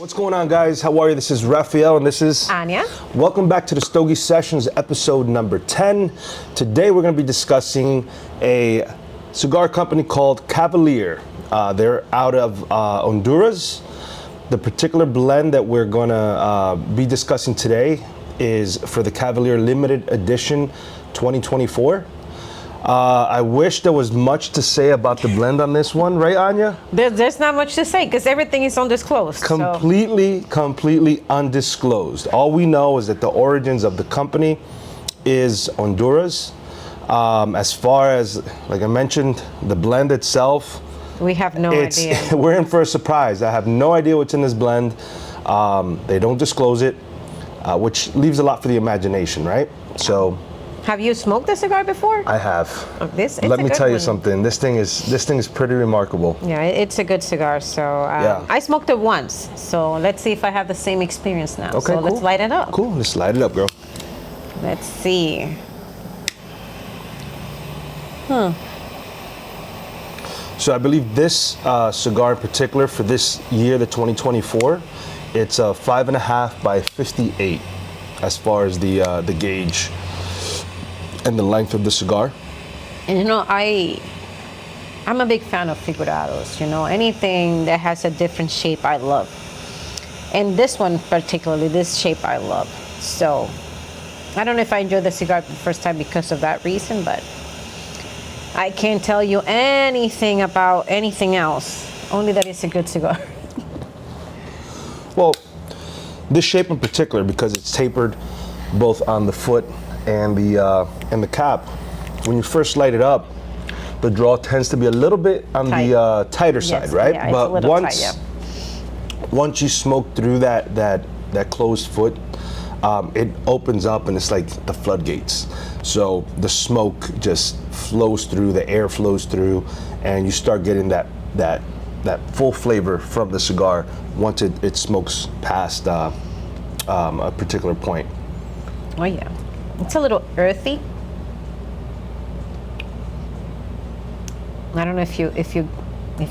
What's going on, guys? How are you? This is Rafael and this is Anya. Welcome back to the Stogie Sessions, episode number 10. Today we're going to be discussing a cigar company called Cavalier. They're out of Honduras. The particular blend that we're going to be discussing today is for the Cavalier Limited Edition 2024. I wish there was much to say about the blend on this one, right, Anya? There's not much to say because everything is undisclosed. Completely undisclosed. All we know is that the origins of the company is Honduras. As far as, like I mentioned, the blend itself, we have no idea. We're in for a surprise. I have no idea what's in this blend. They don't disclose it, which leaves a lot for the imagination, right? So. Have you smoked a cigar before? I have. Let me tell you something. This thing is pretty remarkable. Yeah, it's a good cigar. So yeah. I smoked it once. So let's see if I have the same experience now. Okay, so cool. Let's light it up. Cool. Let's light it up, girl. Let's see. So I believe this cigar in particular for this year, the 2024, it's a 5.5 by 58 as far as the gauge and the length of the cigar. And you know, I'm a big fan of figurados. You know, anything that has a different shape I love. And this one particularly, this shape I love. So I don't know if I enjoyed the cigar the first time because of that reason, but I can't tell you anything about anything else, only that it's a good cigar. Well, this shape in particular, because it's tapered both on the foot and the cap, when you first light it up, the draw tends to be a little bit on the tighter side, right? Yeah, but it's a little once tight, yeah. Once you smoke through that closed foot, it opens up and it's like the floodgates. So the smoke just flows through, the air flows through, and you start getting that full flavor from the cigar once it smokes past a particular point. Oh yeah. It's a little earthy. I don't know if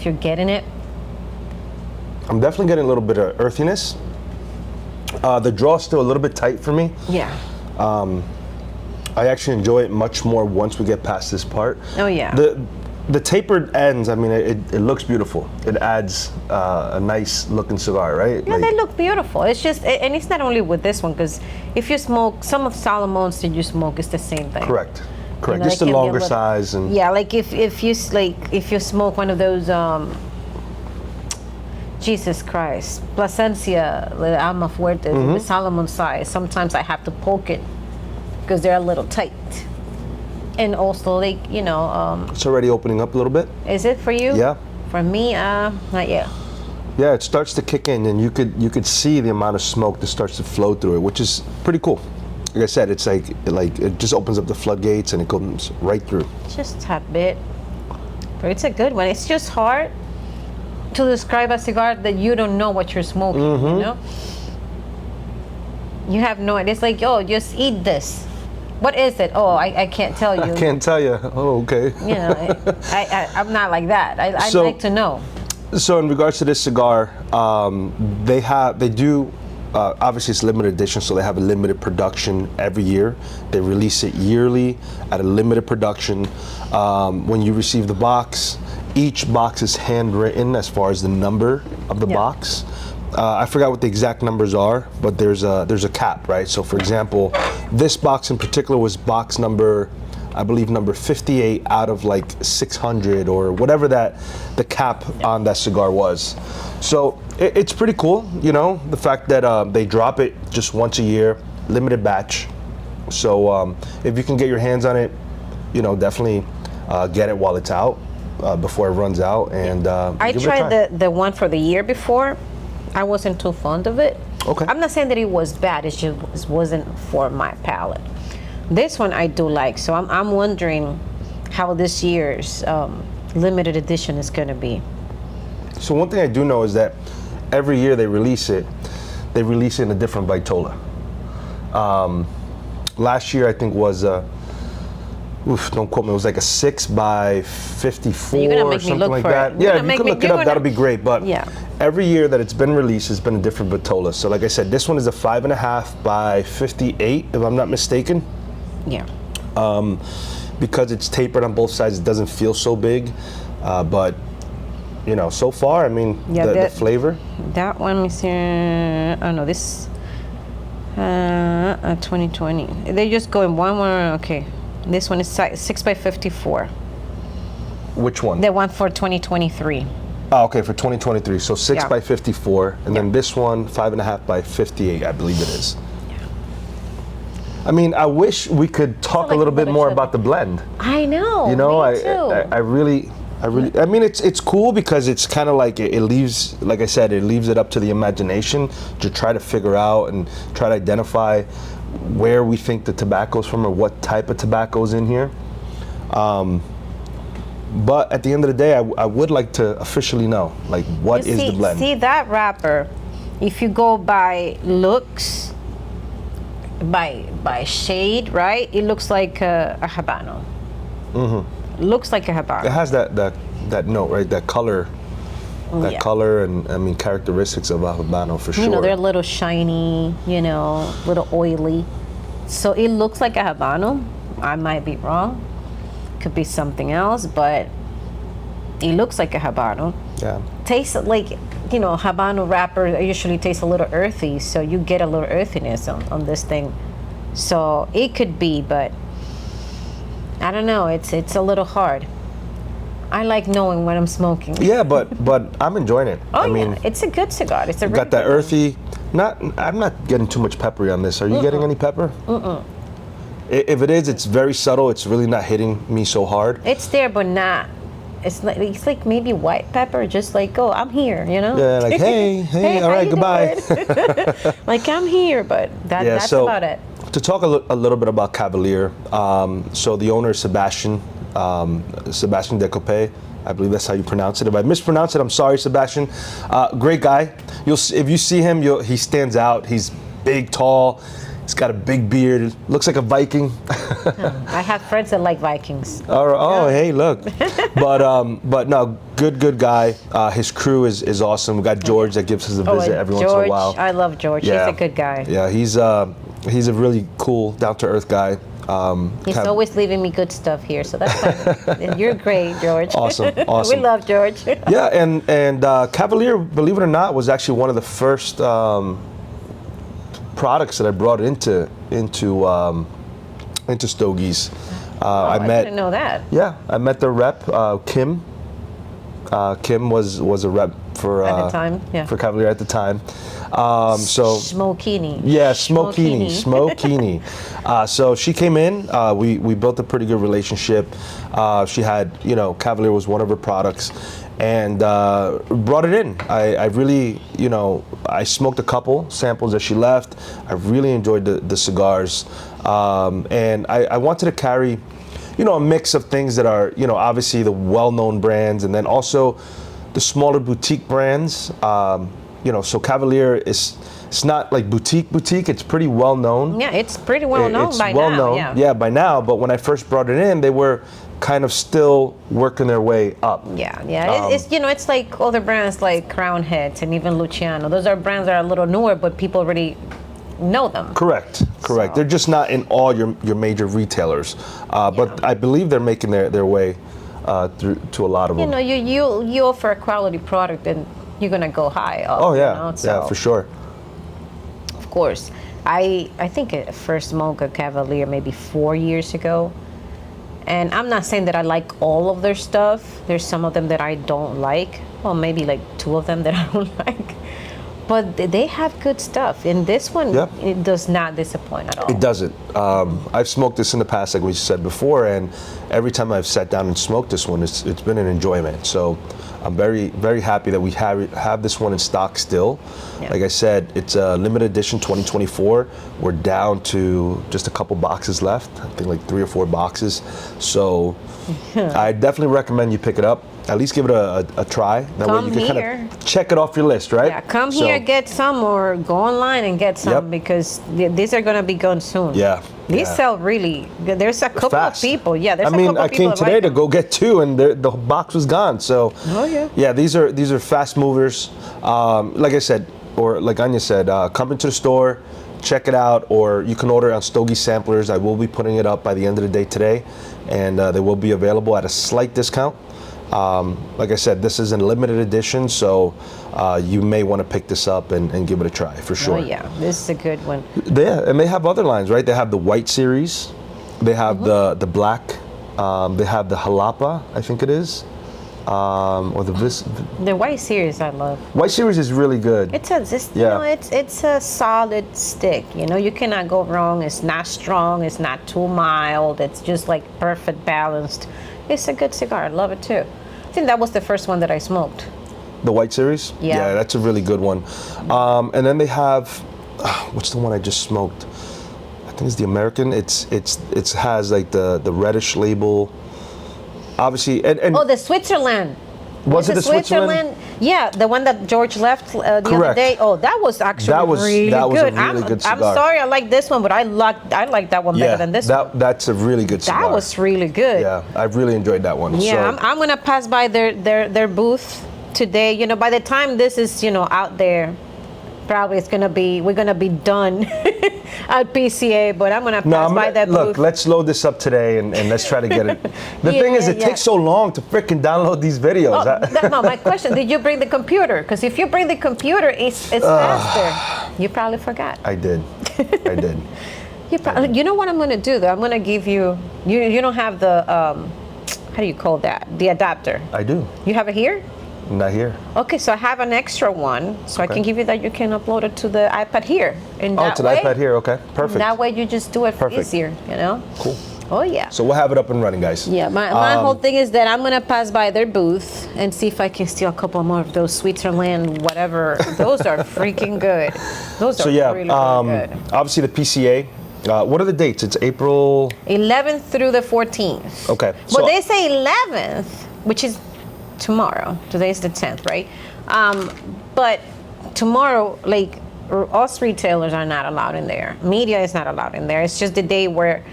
you're getting it. I'm definitely getting a little bit of earthiness. The draw is still a little bit tight for me. Yeah. I actually enjoy it much more once we get past this part. Oh yeah. The tapered ends, I mean, it looks beautiful. It adds a nice looking cigar, right? Yeah, they look beautiful. It's just, and it's not only with this one, because if you smoke, some of Salomon's that you smoke is the same thing. Correct. You know, just a longer size. And yeah, like if you smoke one of those, Jesus Christ, Plasencia, Alma Fuerte, the Salomon size, sometimes I have to poke it because they're a little tight. And also, like, you know, it's already opening up a little bit. Is it for you? Yeah. For me, not yet. Yeah, it starts to kick in, and you could see the amount of smoke that starts to flow through it, which is pretty cool. Like I said, it's like it just opens up the floodgates and it comes right through. Just a bit, but it's a good one. It's just hard to describe a cigar that you don't know what you're smoking. You know, you have no idea. It's like, oh, just eat this. What is it? Oh, I can't tell you. I can't tell you. Oh, okay. You know, I'm not like that. I'd like to know. So in regards to this cigar, they do, obviously it's limited edition, so they have a limited production every year. They release it yearly at a limited production. When you receive the box, each box is handwritten as far as the number of the box. I forgot what the exact numbers are, but there's a cap, right? So for example, this box in particular was box number, I believe number 58 out of like 600 or whatever the cap on that cigar was. So it's pretty cool, you know, the fact that they drop it just once a year, limited batch. So if you can get your hands on it, you know, definitely get it while it's out, before it runs out. And I tried the one for the year before. I wasn't too fond of it. Okay. I'm not saying that it was bad. It just wasn't for my palate. This one I do like. So I'm wondering how this year's limited edition is going to be. So one thing I do know is that every year they release it in a different Vitola. Last year I think was don't quote me, it was like a 6 by 54 You're gonna or make me something look like for that. it. Yeah, if you could look it up, that'll be great. But yeah. every year that it's been released, it's been a different Vitola. So like I said, this one is a 5.5 by 58, if I'm not mistaken. Yeah. Because it's tapered on both sides, it doesn't feel so big. But you know, so far, I mean, the flavor. That one, let me see. Oh no, this 2020. They just go in one. Okay, this one is 6 by 54. Which one? The one for 2023. Oh, okay, for 2023. So 6 by 54, and then this one 5.5 by 58, I believe it is. I mean, I wish we could talk a little bit more about the blend. I know. You know, me too. I really, I mean, it's cool because it's kind of like it leaves, like I said, it leaves it up to the imagination to try to figure out and try to identify where we think the tobacco's from or what type of tobacco's in here. But at the end of the day, I would like to officially know, like, what is the blend? See that wrapper, if you go by looks, by shade, right? It looks like a Habano. Mm-hmm. Looks like a Habano. It has that note, right? That color. That color and, I mean, characteristics of a Habano for sure. You know, they're a little shiny, you know, a little oily. So it looks like a Habano. I might be wrong. Could be something else, but it looks like a Habano. Yeah. Tastes like, you know, Habano wrapper usually tastes a little earthy, so you get a little earthiness on this thing. So it could be, but I don't know. It's a little hard. I like knowing when I'm smoking. Yeah, but I'm enjoying it. Oh, I mean, it's a good cigar. It's a really got that good earthy. I'm not getting too much peppery on this. Are you getting any pepper? If it is, it's very subtle. It's really not hitting me so hard. It's there, but not. It's like maybe white pepper, just like, oh, I'm here, you know? Yeah, like, hey, all right, goodbye. Like, I'm here, but that's about it. To talk a little bit about Cavalier, so the owner is Sebastian Decope. I believe that's how you pronounce it. If I mispronounce it, I'm sorry, Sebastian. Great guy. If you see him, he stands out. He's big, tall. He's got a big beard. Looks like a Viking. I have friends that like Vikings. Hey, look. But no, good guy. His crew is awesome. We got George that gives us a visit every once in a while. I love George. Yeah. He's a good guy. Yeah, he's a really cool, down-to-earth guy. He's always leaving me good stuff here, so that's fine. You're great, George. Awesome. We love George. Yeah, and Cavalier, believe it or not, was actually one of the first products that I brought into Stogie's. I didn't know that. Yeah, I met the rep, Kim. Kim was a rep for at the time, for Cavalier at the time. Smokini. Yeah, Smokini. So she came in. We built a pretty good relationship. She had, Cavalier was one of her products, and brought it in. I really, I smoked a couple samples that she left. I really enjoyed the cigars, and I wanted to carry, a mix of things that are, obviously the well-known brands, and then also the smaller boutique brands. So Cavalier it's not like boutique. It's pretty well known. Yeah, it's pretty well known by well now. Known. Yeah, by now. But when I first brought it in, they were kind of still working their way up. Yeah. It's like other brands like Crown Heads and even Luciano. Those are brands that are a little newer, but people already know them. Correct. So. They're just not in all your major retailers. But I believe they're making their way through to a lot of them. You offer a quality product and you're gonna go high up. Oh yeah, yeah, for sure. Of course. I think I first smoked a Cavalier maybe 4 years ago. And I'm not saying that I like all of their stuff. There's some of them that I don't like. Well, maybe like 2 of them that I don't like. But they have good stuff. And this one, It does not disappoint at all. It doesn't. I've smoked this in the past, like we said before, and every time I've sat down and smoked this one, it's been an enjoyment. So I'm very, very happy that we have this one in stock still. Yeah. Like I said, it's a limited edition 2024. We're down to just a couple boxes left. I think like 3 or 4 boxes. So I definitely recommend you pick it up. At least give it a try. That way you can kind of check it off your list, right? Yeah, come here, get some, or go online and get some because these are going to be gone soon. Yeah, These sell really good. There's a couple Fast. of people. Yeah, there's I mean, a couple I of people came that today like to them. go get 2, and the box was gone. So, yeah, these are fast movers. Like I said, or like Anya said, come into the store, check it out, or you can order on Stogie Samplers. I will be putting it up by the end of the day today, and they will be available at a slight discount. Like I said, this is a limited edition, so you may want to pick this up and give it a try for sure. Oh yeah, this is a good one. Yeah, and they have other lines, right? They have the white series, they have the black, they have the jalapa, I think it is, or The white series I love. white series is really good. It's you Yeah. know, it's a solid stick. You know, you cannot go wrong. It's not strong. It's not too mild. It's just like perfect balanced. It's a good cigar. I love it too. I think that was the first one that I smoked. The white series? Yeah. That's a really good one. And then they have, what's the one I just smoked? I think it's the American. It has like the reddish label. Obviously, and Oh, the Switzerland. was it the Switzerland? Yeah, the one that George left the other Correct. day. Oh, that was actually really that was good. a really good cigar. I'm sorry, I like this one, but I like that one better than this one. That's a really good cigar. That was really good. Yeah, I really enjoyed that one. Yeah, So, I'm gonna pass by their booth today. You know, by the time this is out there, probably we're gonna be done at PCA. But I'm gonna pass by that look, booth. let's load this up today and let's try to get it. The thing is, it takes so long to freaking download these videos. No, my question: did you bring the computer? Because if you bring the computer, it's faster. You probably forgot. I did. You know what I'm gonna do though? I'm gonna give you. You don't have the how do you call that? The adapter. I do. You have it here? Not here. Okay, so I have an extra one, so I can give you that. You can upload it to the iPad here. And Oh, that to the way, iPad here. Okay, perfect. That way you just do it Perfect. easier, Cool. Oh yeah. So we'll have it up and running, guys. Yeah, my whole thing is that I'm gonna pass by their booth and see if I can steal a couple more of those Switzerland, whatever. Those are freaking good. Those are So yeah, really good. obviously the PCA. What are the dates? It's April. 11th through the 14th. Okay. Well, they say 11th, which is tomorrow. Today's the 10th, right? But tomorrow, like, us retailers are not allowed in there. Media is not allowed in there. It's just the day where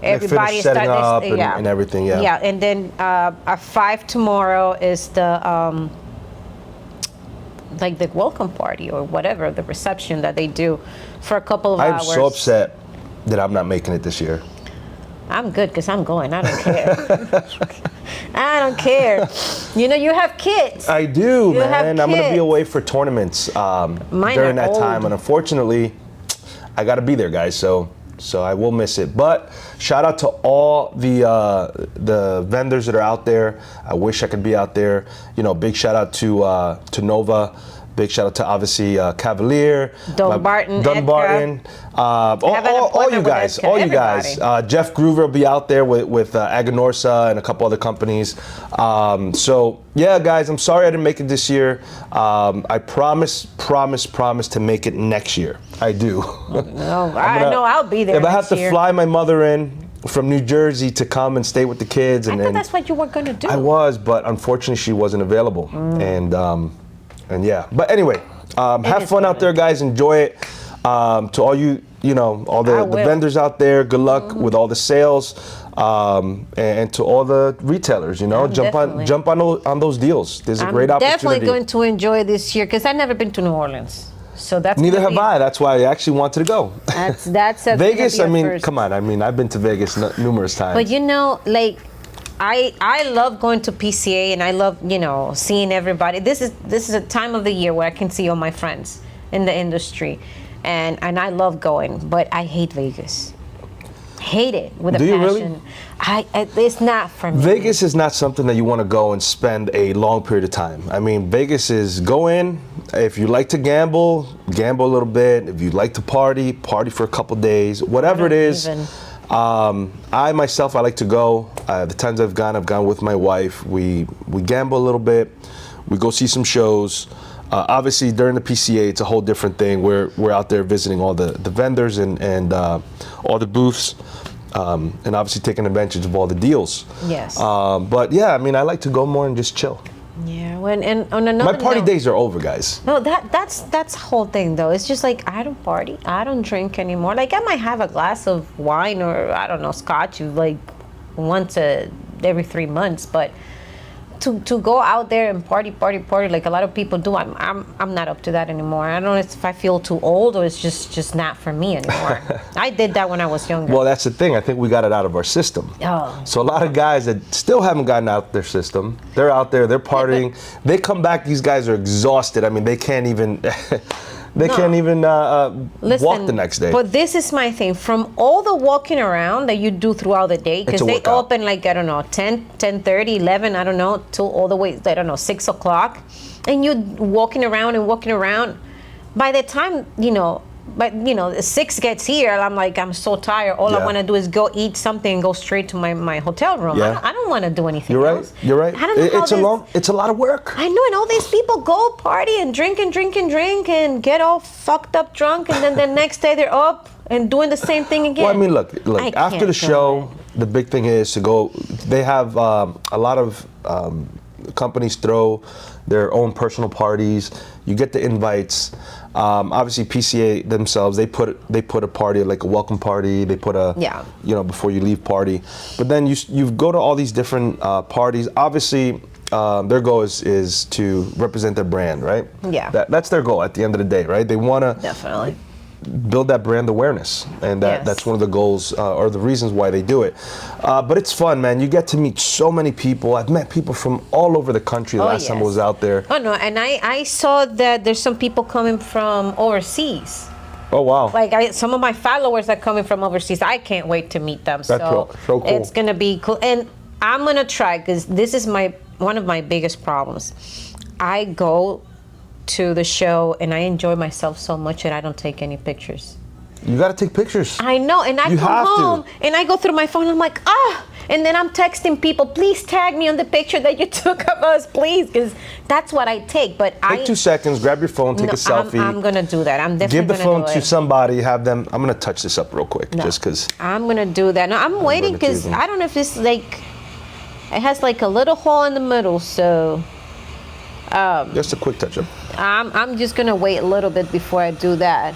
everybody finish setting up and everything. Yeah. Yeah, and then at 5 tomorrow is the like the welcome party or whatever, the reception that they do for a couple of I'm hours. so upset that I'm not making it this year. I'm good because I'm going. I don't care. I don't care. You know, you have kids. I do, You have man. I'm going to be kids. away for tournaments Mine during are that time, old. and unfortunately, I got to be there, guys. So I will miss it. But shout out to all the vendors that are out there. I wish I could be out there. You know, big shout out to Nova. Big shout out to obviously Cavalier, Dunbarton, all you guys, Jeff Groover will be out there with Aganorsa and a couple other companies. So yeah, guys, I'm sorry I didn't make it this year. I promise to make it next year. I do. No, I know I'll be there. If I have next to year. fly my mother in from New Jersey to come and stay with the kids, I thought that's what you were going to do. I was, but unfortunately she wasn't available, and yeah. But anyway, have fun out there, guys. Enjoy it. To all all the vendors out there, good luck with all the sales, and to all the retailers, jump on those deals. There's a great opportunity. I'm definitely going to enjoy this year because I've never been to New Orleans, so that's neither have I. That's why I actually wanted to go. That's a Vegas. I mean, first. come on. I mean, I've been to Vegas numerous times. But like. I love going to PCA and I love seeing everybody. This is a time of the year where I can see all my friends in the industry, and I love going. But I hate Vegas. Hate it with a passion. Do you really? It's not for me. Vegas is not something that you want to go and spend a long period of time. I mean, Vegas is go in. If you like to gamble a little bit. If you like to party for a couple days. Whatever it is. I myself, I like to go. The times I've gone with my wife. We gamble a little bit. We go see some shows. Obviously, during the PCA, it's a whole different thing. We're out there visiting all the vendors and all the booths, and obviously taking advantage of all the deals. Yes. But yeah, I mean, I like to go more and just chill. Yeah, and on another My party note, days are over, guys. No, that's the whole thing though. It's just like I don't party, I don't drink anymore. Like I might have a glass of wine or I don't know scotch like once every 3 months, but to go out there and party like a lot of people do, I'm not up to that anymore. I don't know if I feel too old or it's just not for me anymore. I did that when I was younger. Well, that's the thing. I think we got it out of our system. Oh. So a lot of guys that still haven't gotten out their system, they're out there, they're partying. They come back, these guys are exhausted. I mean, they can't even Listen, walk the next day. But this is my thing. From all the walking around that you do throughout the day, because they workout. open like, I don't know, 10, 10:30, 11, I don't know, till all the way, I don't know, 6 o'clock. And you're walking around. By the time, the 6 gets here, I'm so tired. All I want to do is go eat something and go straight to my hotel room. Yeah. I don't want to do anything You're else. right. You're right. I don't know It's a lot of work. I know, and all these people go party and drink and get all fucked up drunk, and then the next day they're up and doing the same thing again. Well, I mean, look. I After can't the do show, the big thing is to go. They have a lot of companies throw their own personal parties. You get the invites. Obviously, PCA themselves, they put a party, like a welcome party. They put a before you leave party. But then you go to all these different parties. Obviously, their goal is to represent their brand, right? Yeah. That's their goal at the end of the day, right? They want to Definitely build that brand awareness, and that's one of the goals or the reasons why they do it. But it's fun, man. You get to meet so many people. I've met people from all over the country last time I was out there. Oh no, and I saw that there's some people coming from overseas. Oh wow! Like some of my followers are coming from overseas. I can't wait to meet them. That's so cool. It's gonna be cool, and I'm gonna try because this is one of my biggest problems. I go to the show and I enjoy myself so much that I don't take any pictures. You got to take pictures. I know, and I come home and I go through my phone. I'm like, and then I'm texting people, please tag me on the picture that you took of us, please, because that's what I take. But take 2 seconds, grab your phone, take a selfie. I'm gonna do that. I'm definitely give the phone do to it. somebody. Have them. I'm gonna touch this up real quick, just because. I'm gonna do that. No, I'm waiting because I don't know if it's like it has like a little hole in the middle, so. Just a quick touch up. I'm just gonna wait a little bit before I do that,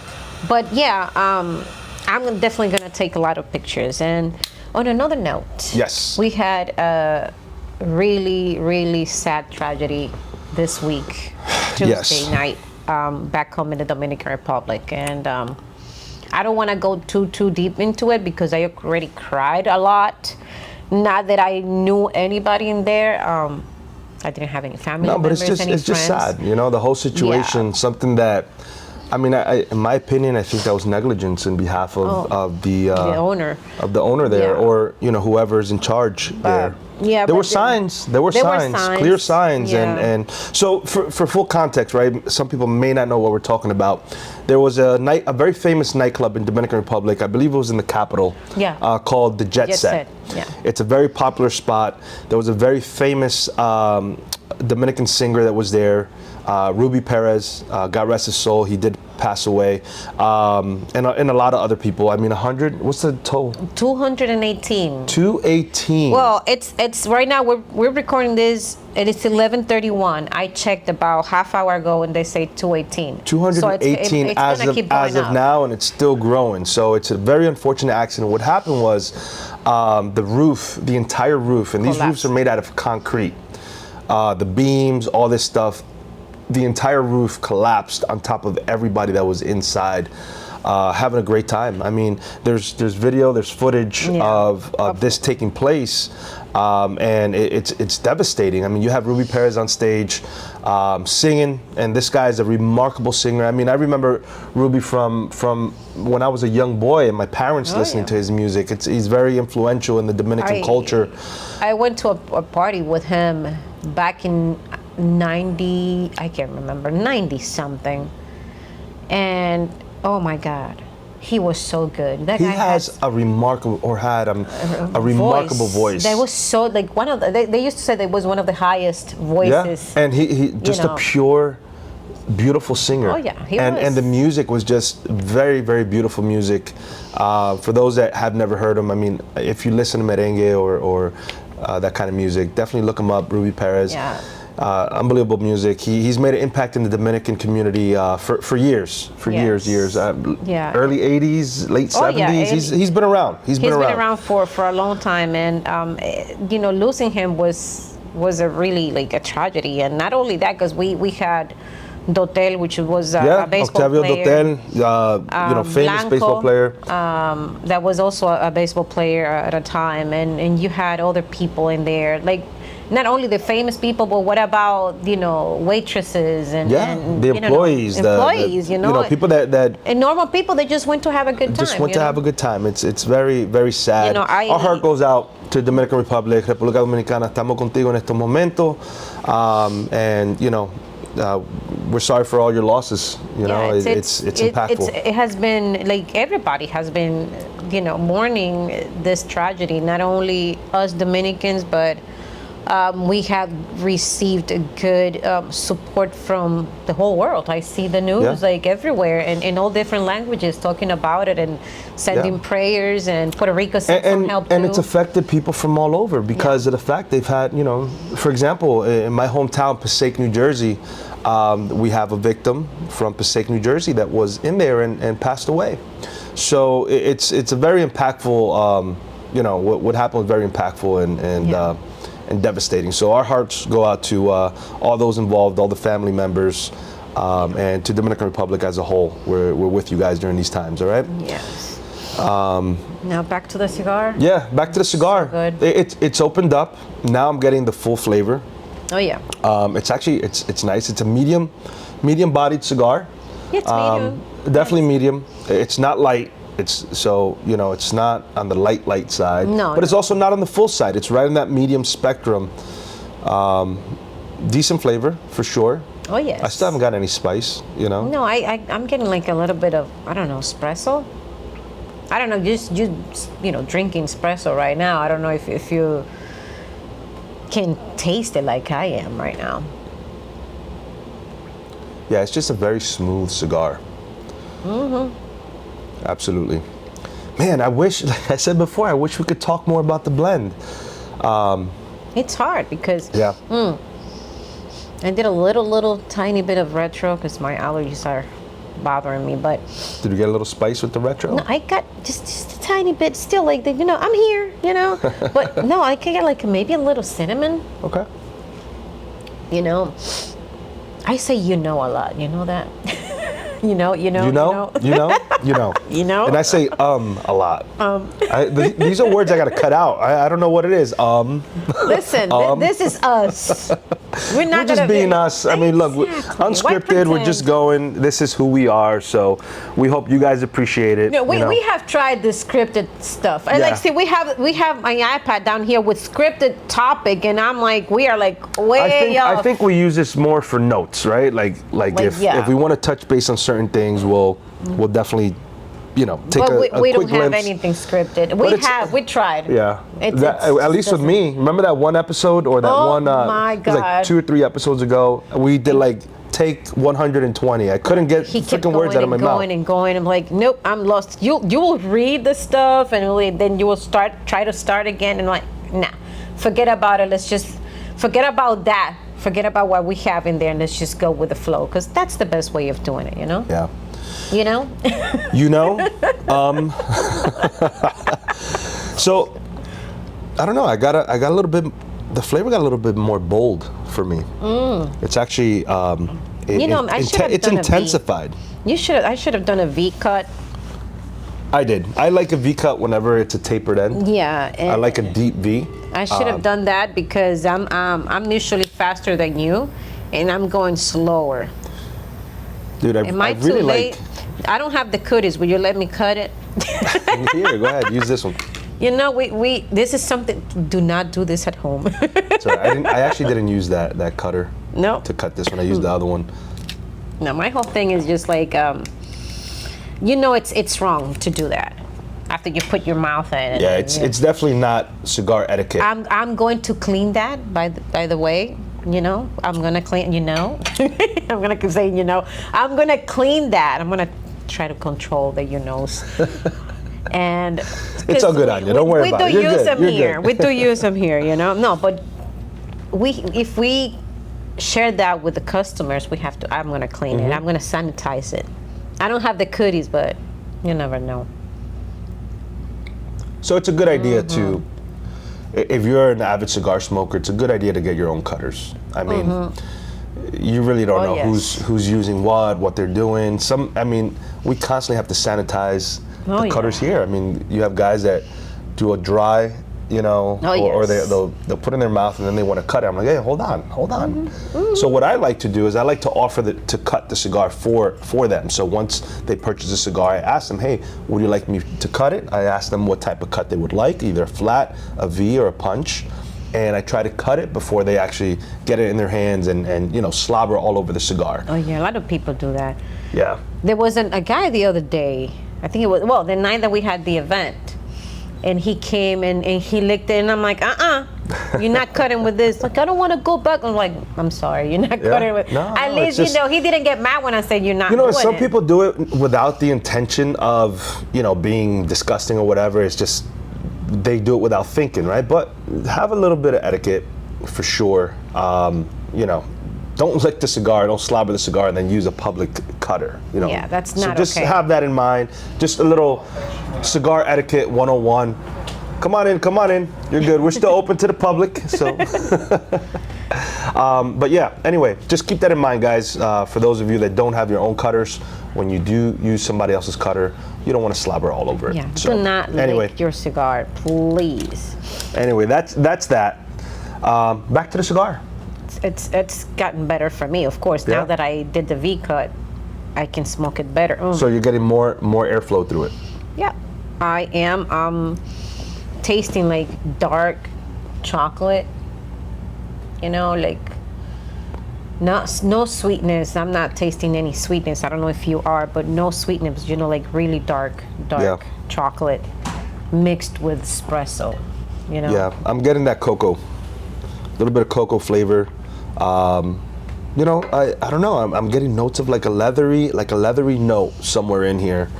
but yeah, I'm definitely gonna take a lot of pictures. And on another note, yes, we had a really sad tragedy this week, Tuesday night, back home in the Dominican Republic, and I don't want to go too deep into it because I already cried a lot. Not that I knew anybody in there. I didn't have any family members, but it's just sad, the whole situation. Something that, I mean, in my opinion, I think that was negligence in behalf of the owner there, or whoever's in charge there. Yeah, there were signs, clear signs, and so for full context, right? Some people may not know what we're talking about. There was a very famous nightclub in Dominican Republic. I believe it was in the capital. Called the Jet Set. Yeah. It's a very popular spot. There was a very famous Dominican singer that was there, Ruby Perez. God rest his soul. He did pass away, and a lot of other people. I mean, 100. What's the total? 218. 218. Well, it's right now. We're recording this, and it's 11:31. I checked about half hour ago, and they say 218. 218 so as of now, and it's still growing. So it's a very unfortunate accident. What happened was the entire roof, and these roofs are made out of concrete. The beams, all this stuff. The entire roof collapsed on top of everybody that was inside, having a great time. I mean, there's video, there's footage of this taking place, and it's devastating. I mean, you have Ruby Perez on stage singing, and this guy is a remarkable singer. I mean, I remember Ruby from when I was a young boy, and my parents listening to his music. He's very influential in the Dominican culture. I went to a party with him back in 90, I can't remember, 90 something, and oh my God, he was so good. That guy has a remarkable, or had a remarkable voice. That was so, like, one of the, they used to say that was one of the highest voices. Yeah, and he just a pure, beautiful singer. Oh yeah, he was. And the music was just very, very beautiful music. For those that have never heard him, I mean, if you listen to merengue or that kind of music, definitely look him up, Ruby Perez. Yeah. Unbelievable music. He's made an impact in the Dominican community for years, years. Early 80s, late 70s. He's been around. He's been around for a long time, and losing him was a really like a tragedy. And not only that, because we had Dotel, which was a baseball Octavio player. Dotel, famous Blanco, baseball player. That was also a baseball player at a time, and you had other people in there, like not only the famous people, but what about waitresses and the employees, people that and normal people that just went to have a good time. Just went to have a good time. It's very, very sad. Our heart goes out to Dominican Republic, República Dominicana. Estamos contigo en estos momentos, and we're sorry for all your losses. It's impactful. It has been like everybody has been, mourning this tragedy. Not only us Dominicans, but we have received good support from the whole world. I see the news like everywhere and in all different languages talking about it and sending prayers, and Puerto Rico sent some help too. And it's affected people from all over because of the fact they've had, for example, in my hometown, Passaic, New Jersey, we have a victim from Passaic, New Jersey that was in there and passed away. So it's a very impactful, what happened was very impactful and devastating. So our hearts go out to all those involved, all the family members, and to Dominican Republic as a whole. We're with you guys during these times, all right? Yes. Now back to the cigar. Yeah, back to the cigar. So good. It's opened up. Now I'm getting the full flavor. Oh yeah. It's actually it's nice. It's a medium bodied cigar. Yeah, it's medium. Definitely medium. It's not light. It's not on the light side. No. But it's also not on the full side. It's right in that medium spectrum. Decent flavor for sure. Oh yes. I still haven't got any spice. No, I'm getting like a little bit of espresso. I don't know, just drinking espresso right now. I don't know if you can taste it like I am right now. Yeah, it's just a very smooth cigar. Mm-hmm. Absolutely. Man, I wish, like I said before, I wish we could talk more about the blend. It's hard because I did a little tiny bit of retro because my allergies are bothering me, but did you get a little spice with the retro? No, I got just a tiny bit still, like I'm here, but no, I can get like maybe a little cinnamon. Okay. I say a lot, that. You know. And I say a lot. These are words I gotta cut out. I don't know what it is. Listen, this is us. We're just being us. I mean, look, unscripted. We're just going. This is who we are. So we hope you guys appreciate it. No, we have tried the scripted stuff. And we have my iPad down here with scripted topic, and I'm like, we are like way off. I think we use this more for notes, right? Like if we want to touch base on certain things, we'll definitely take a quick we don't glimpse. have anything scripted. We tried. Yeah. At least with me. Remember that one episode or that one? My it was like God. 2 or 3 episodes ago. We did like take 120. I couldn't get freaking words out of my mouth. Going. I'm like, nope, I'm lost. You will read the stuff and then you will try to start again, and I'm like, nah, forget about it. Let's just forget about that. Forget about what we have in there, and let's just go with the flow, because that's the best way of doing it. Yeah. So I don't know. I got a little bit. The flavor got a little bit more bold for me. It's actually it's intensified. I should have done a V cut. I did. I like a V cut whenever it's a tapered end. Yeah. I like a deep V. I should have done that because I'm usually faster than you, and I'm going slower. Dude, I really like. I don't have the cuties. Will you let me cut it? Here, go ahead. Use this one. We this is something. Do not do this at home. Sorry, I actually didn't use that cutter. No. To cut this one, I used the other one. No, my whole thing is just like, it's wrong to do that after you put your mouth in it. Yeah, it's definitely not cigar etiquette. I'm going to clean that by the way. I'm gonna clean. I'm gonna say. I'm gonna clean that. I'm gonna try to control the and it's all good, Anya. Don't worry about it. We do use them here. No, but if we share that with the customers, I'm gonna clean it. I'm gonna sanitize it. I don't have the cooties, but you never know. So it's a good idea to, if you're an avid cigar smoker, it's a good idea to get your own cutters. I mean, you really don't know who's using what they're doing. We constantly have to sanitize the cutters here. I mean, you have guys that do a dry, or they'll put it in their mouth and then they want to cut it. I'm like, hey, hold on. So what I like to do is I like to offer to cut the cigar for them. So once they purchase a cigar, I ask them, hey, would you like me to cut it? I ask them what type of cut they would like, either a flat, a V, or a punch. And I try to cut it before they actually get it in their hands and slobber all over the cigar. Oh yeah, a lot of people do that. Yeah. There was a guy the other day, I think it was, the night that we had the event, and he came and he licked it, and I'm like, you're not cutting with this. Like, I don't want to go back. I'm like, I'm sorry, you're not cutting with. No, at least, he didn't get mad when I said you're not doing some it. people do it without the intention of, being disgusting or whatever. It's just, they do it without thinking, right? But have a little bit of etiquette for sure. Don't lick the cigar, don't slobber the cigar, and then use a public cutter. Yeah, that's not okay. So just have that in mind. Just a little cigar etiquette 101. Come on in. You're good. We're still open to the public. So, but yeah. Anyway, just keep that in mind, guys. For those of you that don't have your own cutters, when you do use somebody else's cutter, you don't want to slobber all over it. Yeah. So, do not lick your cigar, please. Anyway, that's that. Back to the cigar. It's gotten better for me, of course. Now that I did the V cut, I can smoke it better. So you're getting more airflow through it. Yeah, I am tasting like dark chocolate. Like no sweetness. I'm not tasting any sweetness. I don't know if you are, but no sweetness. Like really dark chocolate mixed with espresso. Yeah, I'm getting that cocoa, a little bit of cocoa flavor. I don't know. I'm getting notes of like a leathery note somewhere in here.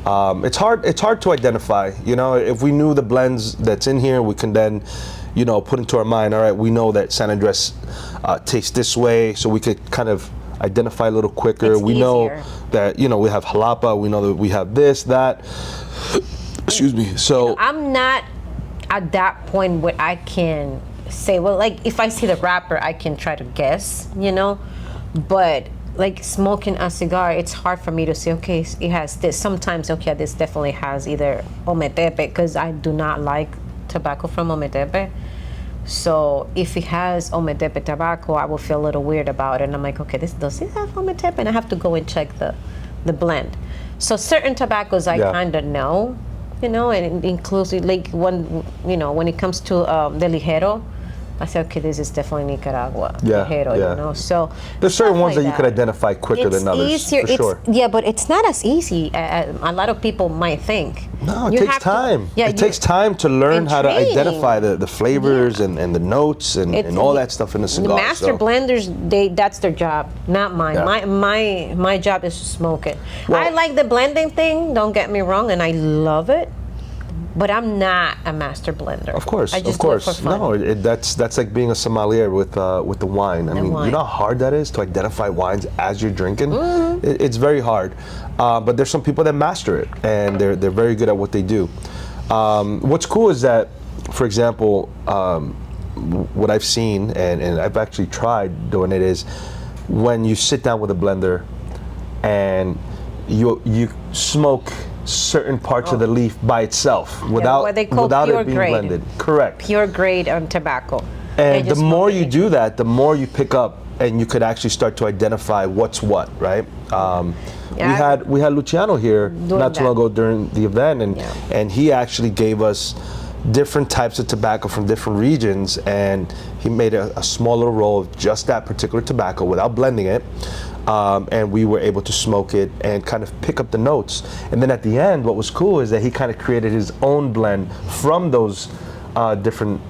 It's hard to identify. If we knew the blends that's in here, we can then, put into our mind. All right, we know that San Andres tastes this way, so we could kind of identify a little quicker. We know that we have jalapa. We know that we have this, that. Excuse me. So I'm not at that point where I can say, well, like if I see the wrapper, I can try to guess, but like smoking a cigar, it's hard for me to say, okay, it has this. Sometimes, okay, this definitely has either ometepe, because I do not like tobacco from ometepe. So if it has ometepe tobacco, I will feel a little weird about it. And I'm like, okay, does it have ometepe? And I have to go and check the blend. So certain tobaccos I kind of know, and it includes like when it comes to the ligero, I said, okay, this is definitely Nicaragua. Ligero, So there's certain ones that you could identify quicker than others. Easier. For sure. Yeah, but it's not as easy as a lot of people might think. No, it takes time. It takes time to learn how to identify the flavors and the notes and all that stuff in the cigar. The master blenders, that's their job, not mine. Yeah. My job is to smoke it. Well, I like the blending thing, don't get me wrong, and I love it. But I'm not a master blender. Of course, I just do it for fun. No, that's like being a sommelier with the wine. I mean, you know how hard that is to identify wines as you're drinking. Mm-hmm. It's very hard, but there's some people that master it, and they're very good at what they do. What's cool is that, for example, what I've seen and I've actually tried doing it is when you sit down with a blender and you smoke certain parts of the leaf by itself without it being blended. Correct. Pure grade on tobacco. And the more you do that, the more you pick up, and you could actually start to identify what's what, right? We had Luciano here not too long ago during the event, and he actually gave us different types of tobacco from different regions, and he made a small little roll of just that particular tobacco without blending it. And we were able to smoke it and kind of pick up the notes. And then at the end, what was cool is that he kind of created his own blend from those different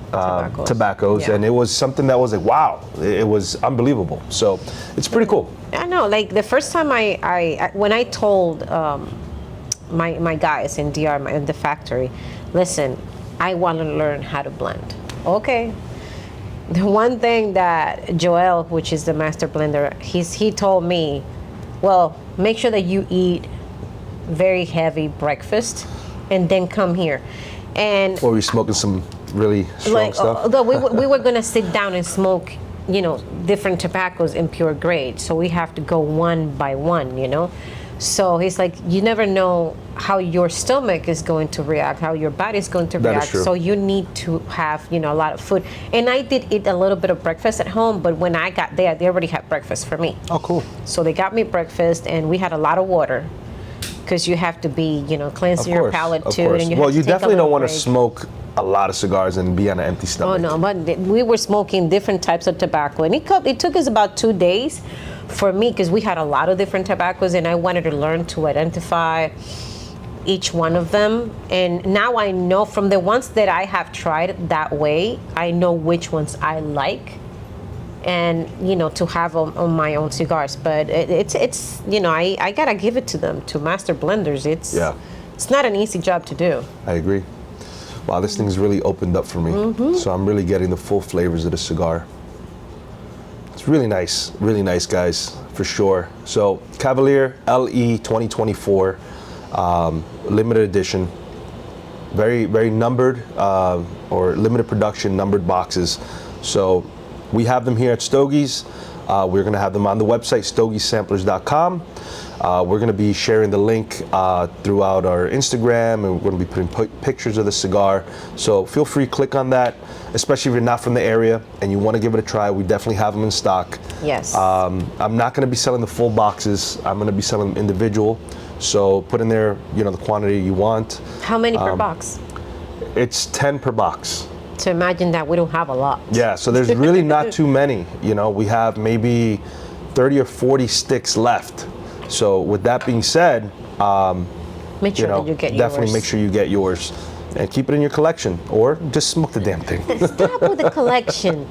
tobaccos. And it was something that was like, wow, it was unbelievable. So it's pretty cool. I know, like the first time when I told my guys in DR, in the factory, listen, I want to learn how to blend. Okay. The one thing that Joel, which is the master blender, he told me, well, make sure that you eat very heavy breakfast and then come here. And Or we smoking some really strong stuff? although we were gonna sit down and smoke, different tobaccos in pure grade, so we have to go one by one. So he's like, you never know how your stomach is going to react, how your body is going to That is react. true. So you need to have, a lot of food. And I did eat a little bit of breakfast at home, but when I got there, they already had breakfast for me. Oh, cool. So they got me breakfast, and we had a lot of water, because you have to be, cleansing your palate of too. course. And you Well, have to you take a definitely don't little want to break. smoke a lot of cigars and be on an empty Oh stomach. no, but we were smoking different types of tobacco, and it took us about 2 days for me, because we had a lot of different tobaccos, and I wanted to learn to identify each one of them. And now I know from the ones that I have tried that way, I know which ones I like, and to have on my own cigars. But it's I gotta give it to them, to master blenders. It's not an easy job to do. I agree. Wow, this thing's really opened up for me. Mm-hmm. So I'm really getting the full flavors of the cigar. It's really nice, guys, for sure. So Cavalier LE2024, limited edition, very, very numbered, or limited production numbered boxes. So we have them here at Stogie's. We're going to have them on the website, stogiesamplers.com. We're going to be sharing the link throughout our Instagram, and we're going to be putting pictures of the cigar. So feel free to click on that, especially if you're not from the area and you want to give it a try. We definitely have them in stock. Yes. I'm not going to be selling the full boxes. I'm going to be selling them individual. So put in there, the quantity you want. How many per box? It's 10 per box. So imagine that we don't have a lot. Yeah, so there's really not too many. We have maybe 30 or 40 sticks left. So with that being said, Make sure that you get definitely yours. make sure you get yours and keep it in your collection, or just smoke the damn thing. Stop with the collection.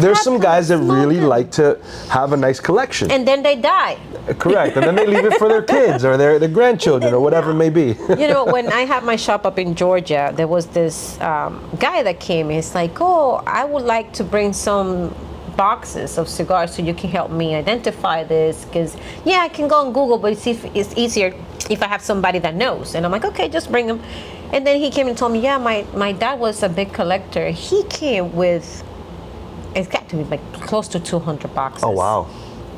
There's some guys that really smoking. like to have a nice collection. And then they die. Correct, and then they leave it for their kids or their grandchildren or whatever it may be. When I had my shop up in Georgia, there was this guy that came. He's like, oh, I would like to bring some boxes of cigars so you can help me identify this, because I can go on Google, but it's easier if I have somebody that knows. And I'm like, okay, just bring them. And then he came and told me, my dad was a big collector. He came with, it's got to be like close to 200 boxes. Oh, wow.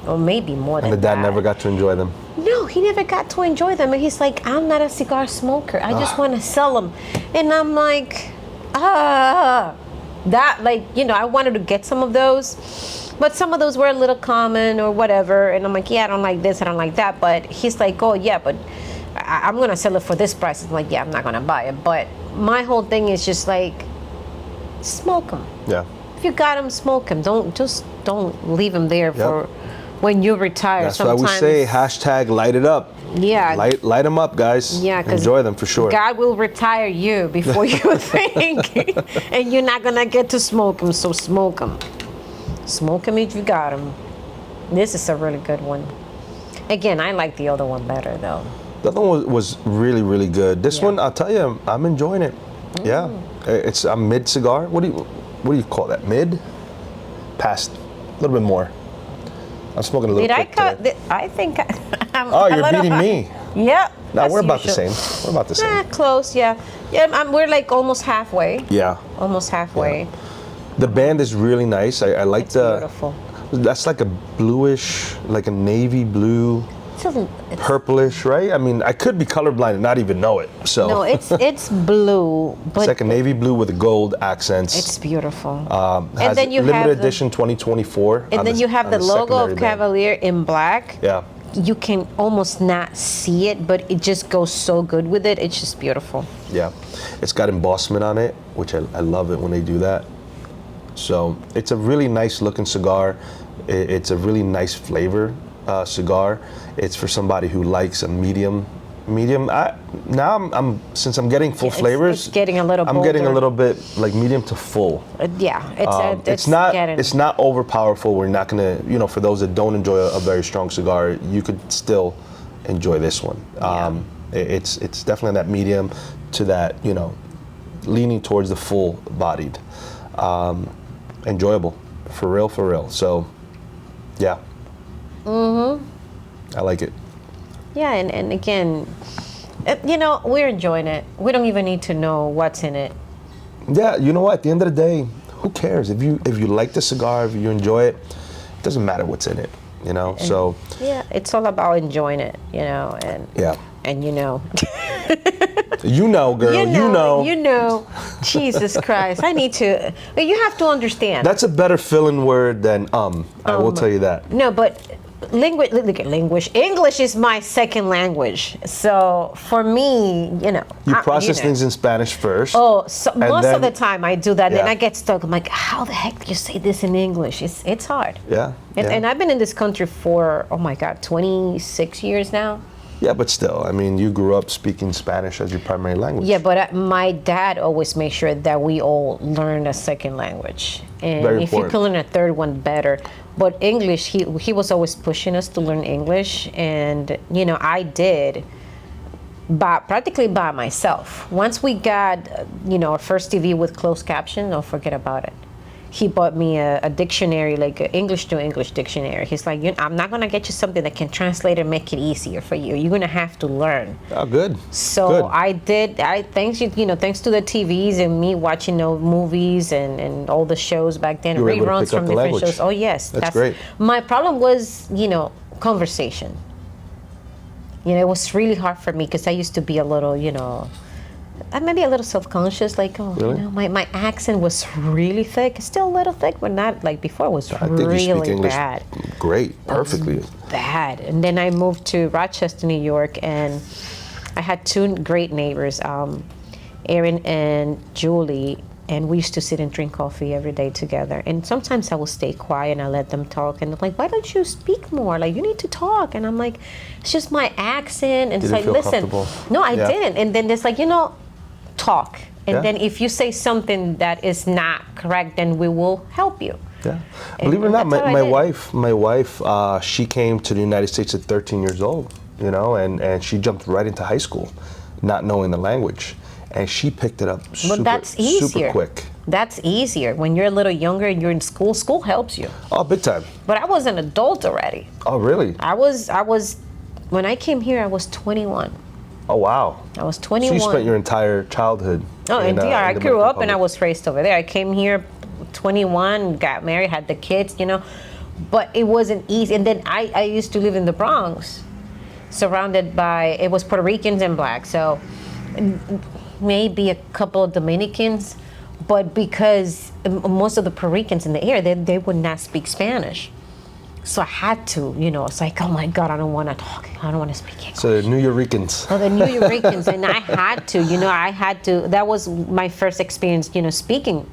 Or maybe more than And the that. dad never got to enjoy them. No, he never got to enjoy them. And he's like, I'm not a cigar smoker. I just want to sell them. And I'm like, I wanted to get some of those. But some of those were a little common or whatever. And I'm like, I don't like this, I don't like that. But he's like, oh, yeah, but I'm going to sell it for this price. I'm like, I'm not going to buy it. But my whole thing is just like, smoke them. Yeah. If you got them, smoke them. Don't leave them there for when you retire. That's Sometimes, why we say hashtag light it up. Yeah. Light them up, guys. Yeah, 'cause enjoy them for sure. God will retire you before you think, and you're not gonna get to smoke them. So smoke them. Smoke them if you got them. This is a really good one. Again, I like the other one better though. The other one was really, really good. This Yeah. one, I'll tell you, I'm enjoying it. Yeah, it's a mid cigar. What do you call that? Mid? Past, a little bit more. I'm smoking a little Did I quick cut? today. I think I'm Oh, a you're little beating high. me. Yep. No, as we're about the usual. same. We're about the same. Close. Yeah. We're like almost halfway. Yeah. Almost halfway. The band is really nice. I like It's the. beautiful. That's like a bluish, like a navy blue, It's purplish, right? I mean, I could be colorblind and not even know it. So no, it's blue, but it's like a navy blue with gold accents. it's beautiful. Has then you limited have the- edition 2024. And on then the- you have on the logo secondary of band. Cavalier in black. Yeah. You can almost not see it, but it just goes so good with it. It's just beautiful. Yeah, it's got embossment on it, which I love it when they do that. So it's a really nice looking cigar. It's a really nice flavor cigar. It's for somebody who likes a medium. I'm since I'm getting full flavors. It's getting a little I'm getting a bolder. little bit like medium to full. It's not over powerful. We're not gonna, for those that don't enjoy a very strong cigar, you could still enjoy this one. It's definitely that medium to that, leaning towards the full bodied. Enjoyable. For real, for real. So, yeah. I like it. Yeah, and again, we're enjoying it. We don't even need to know what's in it. Yeah, you know what? At the end of the day, who cares? If you like the cigar, if you enjoy it, it doesn't matter what's in it, so. Yeah, it's all about enjoying it, and. Yeah. And girl, You know. Jesus Christ. I need to. You have to understand. That's a better fill-in word than I will tell you that. No, but English is my second language. So for me, You process things in Spanish first. Oh, so most of the time I do that. Yeah. Then I get stuck. I'm like, how the heck do you say this in English? It's hard. Yeah. And I've been in this country for, 26 years now. Yeah, but still, I mean, you grew up speaking Spanish as your primary language. Yeah, but my dad always made sure that we all learn a second language. And Very if you important. can learn a third one, better. But English, he was always pushing us to learn English. And, I did, practically by myself. Once we got, our first TV with closed caption, don't forget about it. He bought me a dictionary, like an English to English dictionary. He's like, I'm not going to get you something that can translate and make it easier for you. You're going to have to learn. Oh, good. So good. I did. Thanks to the TVs and me watching movies and all the shows back then, You were able to reruns pick up from the different language. shows. Oh yes, That's great. My problem was, conversation. It was really hard for me because I used to be a little, maybe a little self-conscious, like, Really? My accent was really thick. It's still a little thick, but not like before. It was I think really you speak English bad. great, perfectly. Bad. And then I moved to Rochester, New York, and I had two great neighbors, Aaron and Julie, and we used to sit and drink coffee every day together. And sometimes I would stay quiet and I let them talk. And they're like, why don't you speak more? Like, you need to talk. And I'm like, it's just my accent. And it's Didn't like, feel listen. comfortable. No, I Yeah. didn't. And then it's like, talk. And Yeah. then if you say something that is not correct, then we will help you. Yeah. Believe it or not, that's what I my did. wife, she came to the United States at 13 years old, and she jumped right into high school, not knowing the language. And she picked it up But that's easier. super quick. That's easier. When you're a little younger and you're in school, school helps you. Oh, big time. But I was an adult already. Oh, really? I was, when I came here, I was 21. Oh, wow. I was So 21. you spent your entire childhood. Oh, in DR. I the grew Dominican up and I Republic. was raised over there. I came here 21, got married, had the kids, But it wasn't easy. And then I used to live in the Bronx, surrounded by, it was Puerto Ricans and blacks. So maybe a couple of Dominicans. But because most of the Puerto Ricans in the area, they would not speak Spanish. So I had to, it's like, oh my God, I don't want to talk. I don't want to speak English. So the New Yorkers. Oh, the New Yorkers, and I had to, that was my first experience, speaking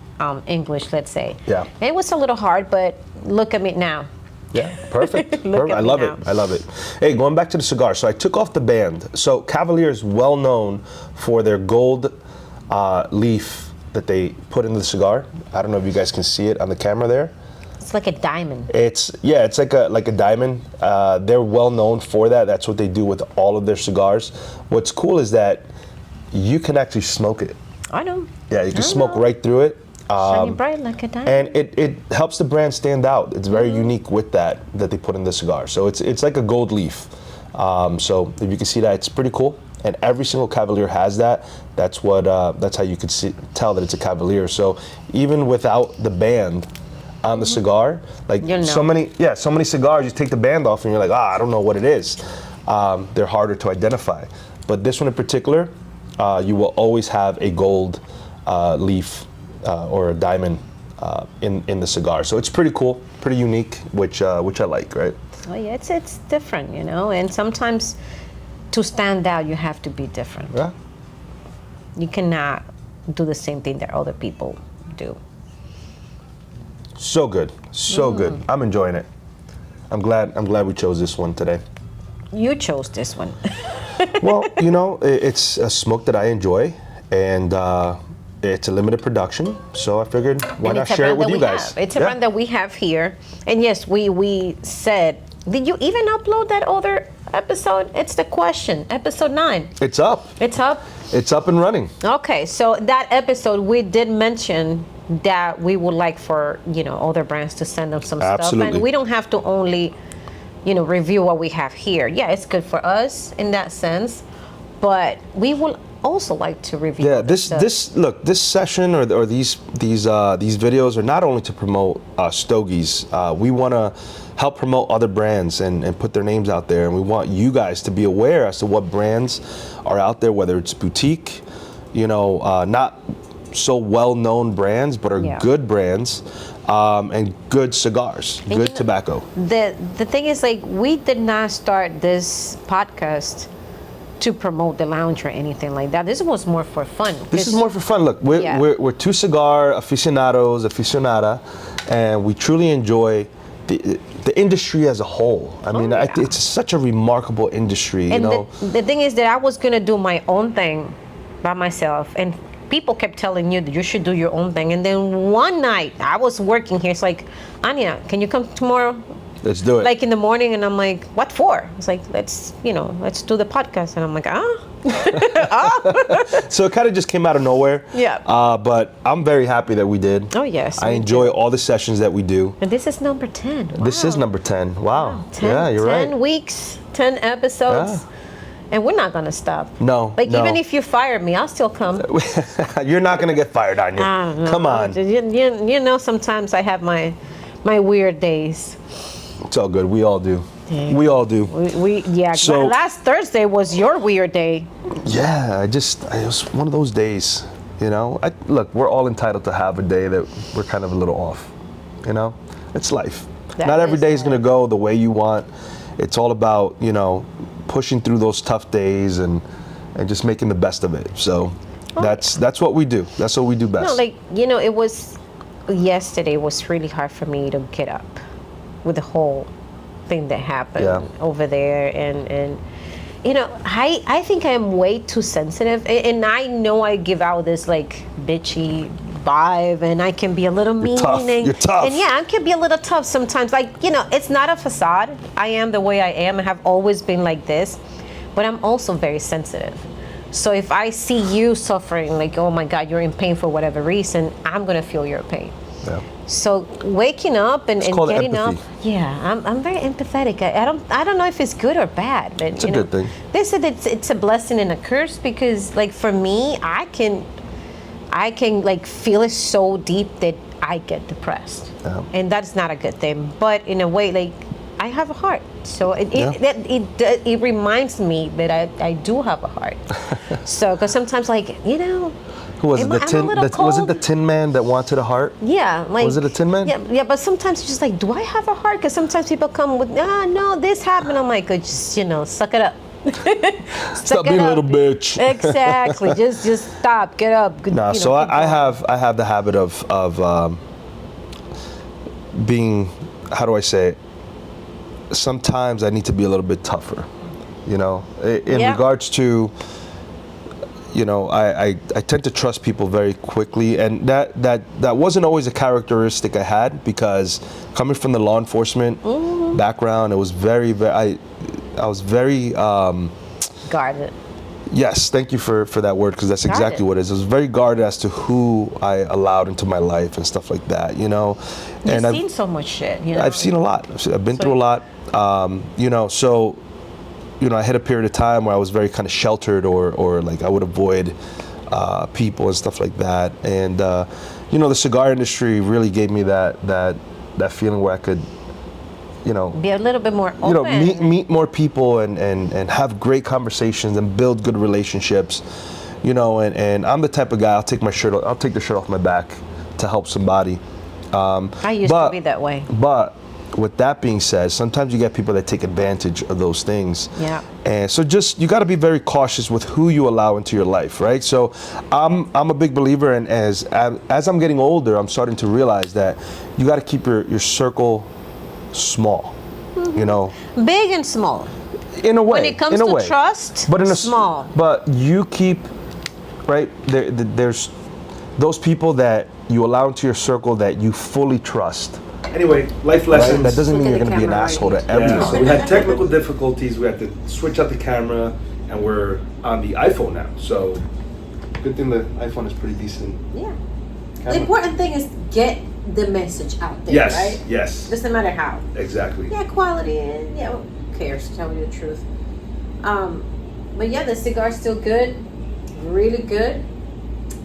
English, let's say. Yeah. And it was a little hard, but look at me now. Yeah, perfect. Look at I me love now. it. I love it. Hey, going back to the cigar. So I took off the band. So Cavalier is well known for their gold leaf that they put into the cigar. I don't know if you guys can see it on the camera there. It's like a diamond. It's like a diamond. They're well known for that. That's what they do with all of their cigars. What's cool is that you can actually smoke it. I know. Yeah, you can I smoke know. right through it. Shiny bright like a diamond. And it helps the brand stand out. It's very unique with that they put in the cigar. So it's like a gold leaf. So if you can see that, it's pretty cool. And every single Cavalier has that. That's how you could tell that it's a Cavalier. So even without the band on the cigar, like so many cigars, you take the band off and you're like, I don't know what it is. They're harder to identify. But this one in particular, you will always have a gold leaf or a diamond in the cigar. So it's pretty cool, pretty unique, which I like, right? Oh yeah, it's different, and sometimes to stand out, you have to be different. Yeah. You cannot do the same thing that other people do. So good, so good. I'm enjoying it. I'm glad we chose this one today. You chose this one. Well, it's a smoke that I enjoy, and it's a limited production, so I figured why not share it with you guys. It's a brand that we have here, and yes, we said. Did you even upload that other episode? It's the question, episode 9. It's up. It's up. It's up and running. Okay, so that episode we did mention that we would like for, other brands to send them some stuff. Absolutely. And we don't have to only, review what we have here. Yeah, it's good for us in that sense, but we will also like to review. Yeah, this session or these videos are not only to promote Stogie's. We want to help promote other brands and put their names out there, and we want you guys to be aware as to what brands are out there, whether it's boutique, not so well-known brands, but are good brands, and good cigars, good tobacco. The thing is, like, we did not start this podcast to promote the lounge or anything like that. This was more for fun. This is more for fun. Look, we're two cigar aficionada, and we truly enjoy the industry as a whole. I mean, it's such a remarkable industry. And the thing is that I was gonna do my own thing by myself, and people kept telling you that you should do your own thing. And then one night I was working here. It's like, Anya, can you come tomorrow? Let's do it. Like in the morning, and I'm like, what for? It's like, let's do the podcast. And I'm like, So it kind of just came out of nowhere. Yeah. But I'm very happy that we did. Oh, yes. I enjoy all the sessions that we do. And this is number 10. Wow. This is number 10. Wow. 10, yeah, you're 10 right. weeks, 10 episodes. Yeah. And we're not going to stop. No. Like, even if you fire me, I'll still come. You're not going to get fired, Anya. Come on. Sometimes I have my weird days. It's all good. We all do. Yeah. We all do. So last Thursday was your weird day. Yeah, it was one of those days, Look, we're all entitled to have a day that we're kind of a little off, It's life. Not every day is going to go the way you want. It's all about, pushing through those tough days and just making the best of it. So that's what we do. That's what we do best. No, it was, yesterday was really hard for me to get up with the whole thing that happened over there. And I think I'm way too sensitive. And I know I give out this like bitchy vibe, and I can be a little mean. You're tough. And I can be a little tough sometimes. Like, it's not a facade. I am the way I am. I have always been like this. But I'm also very sensitive. So if I see you suffering, like, oh my God, you're in pain for whatever reason, I'm going to feel your pain. Yeah. So waking up and getting up, empathy. I'm very empathetic. I don't know if it's good or bad, but it's a good thing. They said it's a blessing and a curse, because like for me, I can like feel it so deep that I get depressed, and that's not a good thing. But in a way, like, I have a heart, so it reminds me that I do have a heart. So because sometimes, like, Who was it? Was it the Tin Man that wanted a heart? Yeah, like, was it a Tin Man? Yeah. But sometimes it's just like, do I have a heart? Because sometimes people come with, no, this happened. I'm like, just suck it up. Stop being a little bitch. Exactly. just stop. Get up. So I have the habit of being, how do I say it? Sometimes I need to be a little bit tougher. In regards to. I tend to trust people very quickly, and that wasn't always a characteristic I had, because coming from the law enforcement background, it was very I was very guarded. Yes, thank you for that word, because that's exactly what it is. I was very guarded as to who I allowed into my life and stuff like that. You've seen so much shit. I've seen a lot. I've been through a lot. So. I hit a period of time where I was very kind of sheltered, or like I would avoid people and stuff like that. And the cigar industry really gave me that feeling where I could, be a little bit more open. Meet more people and have great conversations and build good relationships. And I'm the type of guy, I'll take the shirt off my back to help somebody. I used to be that way. But with that being said, sometimes you get people that take advantage of those things. Yeah. And so you got to be very cautious with who you allow into your life, right? So I'm a big believer, and as I'm getting older, I'm starting to realize that you got to keep your circle small. Big and small. In a way. When it comes to trust, but small. But you keep, right? There's those people that you allow into your circle that you fully trust. Anyway, life lessons. Right? That doesn't mean you're going to be an asshole to everyone. So we had technical difficulties. We had to switch out the camera, and we're on the iPhone now. So good thing the iPhone is pretty decent. Yeah. The important thing is get the message out there, Yes, right? yes. Doesn't matter how. Exactly. Yeah, quality and yeah, who cares to tell you the truth. But yeah, the cigar's still good, really good.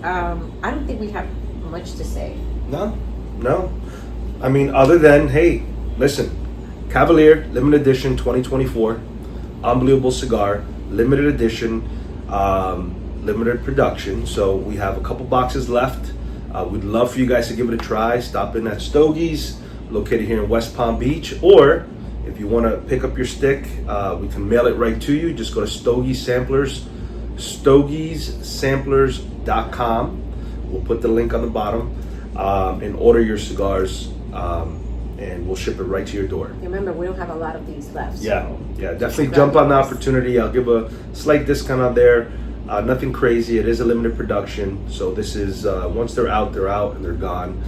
I don't think we have much to say. No. I mean, other than, hey, listen, Cavalier limited edition 2024, unbelievable cigar, limited edition, limited production. So we have a couple boxes left. We'd love for you guys to give it a try. Stop in at Stogie's, located here in West Palm Beach, or if you want to pick up your stick, we can mail it right to you. Just go to StogieSamplers.com. We'll put the link on the bottom and order your cigars, and we'll ship it right to your door. Remember, we don't have a lot of these left. So Yeah, definitely jump on the opportunity. I'll give a slight discount on there. Nothing crazy. It is a limited production, so this is once they're out and they're gone.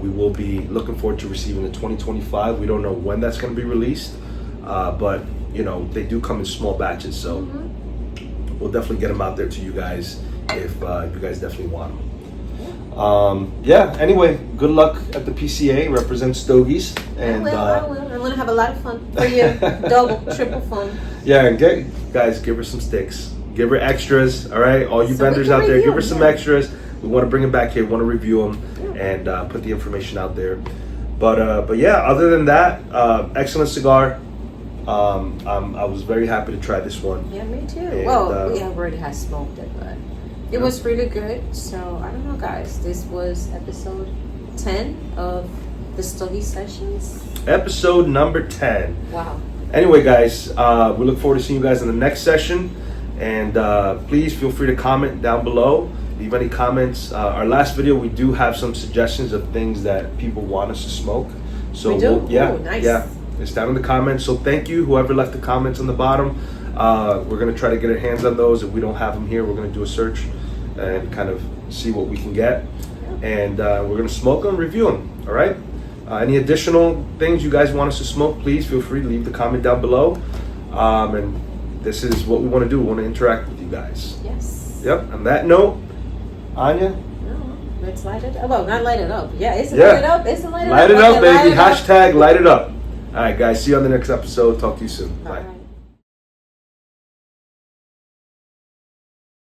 We will be looking forward to receiving the 2025. We don't know when that's going to be released, but you know they do come in small batches, so we'll definitely get them out there to you guys if you guys definitely want them. Anyway, good luck at the PCA. Represent Stogies, and I will. I'm gonna have a lot of fun for you. Double, triple fun. Yeah, and guys, give her some sticks. Give her extras, all right? All you So we vendors can out there, review give her them, some yeah. extras. We want to bring them back here. We want to review them and put the information out there. But yeah, other than that, excellent cigar. I was very happy to try this one. Yeah, me too. And, Well, we already had smoked it, but it was really good. So I don't know, guys. This was episode 10 of the Stogie Sessions. Episode number 10. Wow. Anyway, guys, we look forward to seeing you guys in the next session. And please feel free to comment down below. Leave any comments. Our last video, we do have some suggestions of things that people want us to smoke. So We do? yeah, Ooh, nice. yeah, it's down in the comments. So thank you, whoever left the comments on the bottom. We're gonna try to get our hands on those. If we don't have them here, we're gonna do a search and kind of see what we can get. And we're gonna smoke them, review them. All right. Any additional things you guys want us to smoke, please feel free to leave the comment down below. And this is what we want to do. We want to interact with you guys. Yes. Yep. On that note, Anya, No, let's light it up. Oh, not light it up. Yeah, it's Yeah. light it up. It's light it up. light it up, Okay, baby. light it up. Hashtag light it up. All right, guys. See you on the next episode. Talk to you soon. All Bye. right.